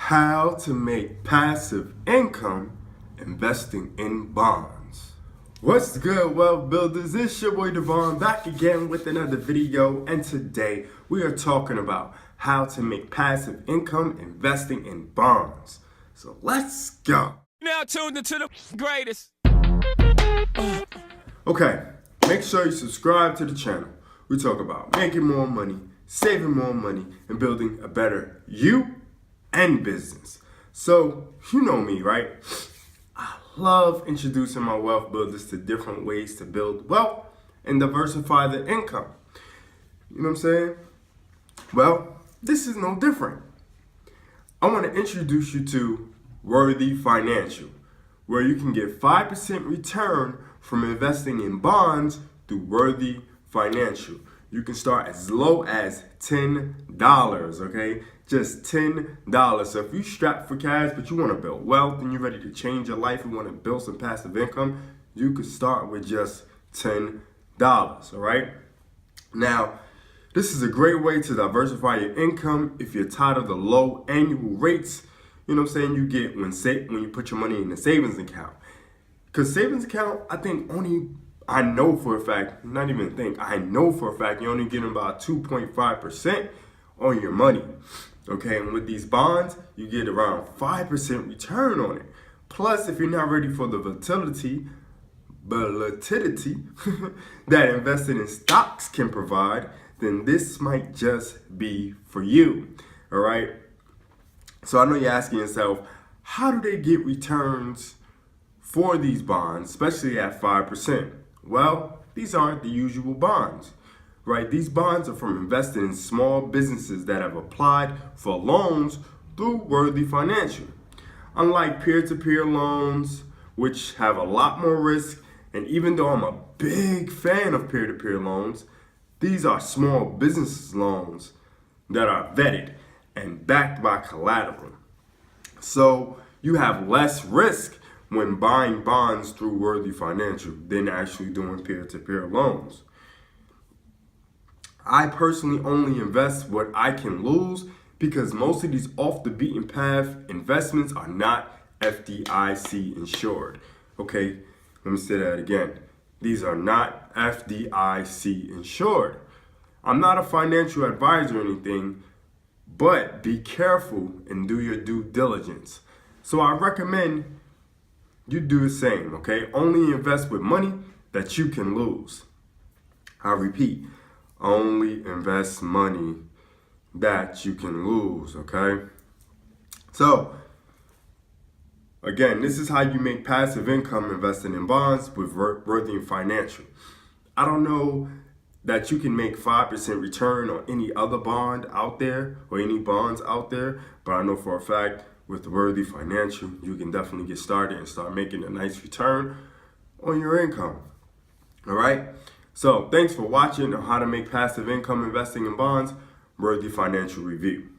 How to make passive income investing in bonds. What's good, wealth builders? It's your boy Devon back again with another video, and today we are talking about how to make passive income investing in bonds. So let's go. Now tuned into the greatest. Okay, make sure you subscribe to the channel. We talk about making more money, saving more money, and building a better you and business. So, you know me, right? I love introducing my wealth builders to different ways to build wealth and diversify their income. You know what I'm saying? Well, this is no different. I want to introduce you to Worthy Financial, where you can get 5% return from investing in bonds through Worthy Financial. You can start as low as $10, okay? Just $10. So if you strapped for cash, but you want to build wealth and you're ready to change your life and want to build some passive income, you could start with just $10, all right? Now, this is a great way to diversify your income if you're tired of the low annual rates, you know what I'm saying, you get when you put your money in the savings account. Because savings account, I know for a fact you're only getting about 2.5% on your money. Okay, and with these bonds, you get around 5% return on it. Plus, if you're not ready for the volatility that investing in stocks can provide, then this might just be for you. All right. So I know you're asking yourself, how do they get returns for these bonds, especially at 5%? Well, these aren't the usual bonds, right? These bonds are from investing in small businesses that have applied for loans through Worthy Financial. Unlike peer-to-peer loans, which have a lot more risk, and even though I'm a big fan of peer-to-peer loans, these are small business loans that are vetted and backed by collateral. So you have less risk when buying bonds through Worthy Financial than actually doing peer-to-peer loans. I personally only invest what I can lose because most of these off the beaten path investments are not FDIC insured. Okay, let me say that again. These are not FDIC insured. I'm not a financial advisor or anything, but be careful and do your due diligence. So I recommend you do the same, okay? Only invest with money that you can lose. I repeat, only invest money that you can lose, okay? So, again, this is how you make passive income investing in bonds with Worthy Financial. I don't know that you can make 5% return on any other bond out there or any bonds out there, but I know for a fact with Worthy Financial, you can definitely get started and start making a nice return on your income. All right? So thanks for watching on how to make passive income investing in bonds, Worthy Financial Review.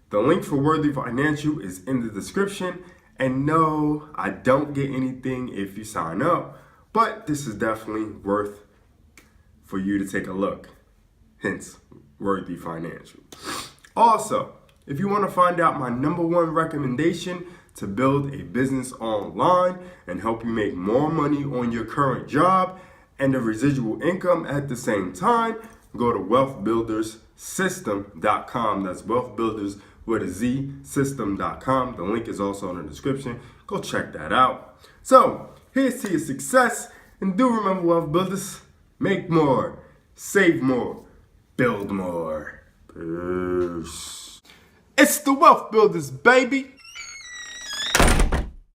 The link for Worthy Financial is in the description. And no, I don't get anything if you sign up, but this is definitely worth for you to take a look. Hence, Worthy Financial. Also, if you want to find out my #1 recommendation to build a business online and help you make more money on your current job and the residual income at the same time, go to wealthbuilderzsystem.com. That's Wealthbuilderz with a Z, system.com. The link is also in the description. Go check that out. So, here's to your success. And do remember, wealth builders, make more, save more, build more. Peace. It's the Wealth Builders, baby.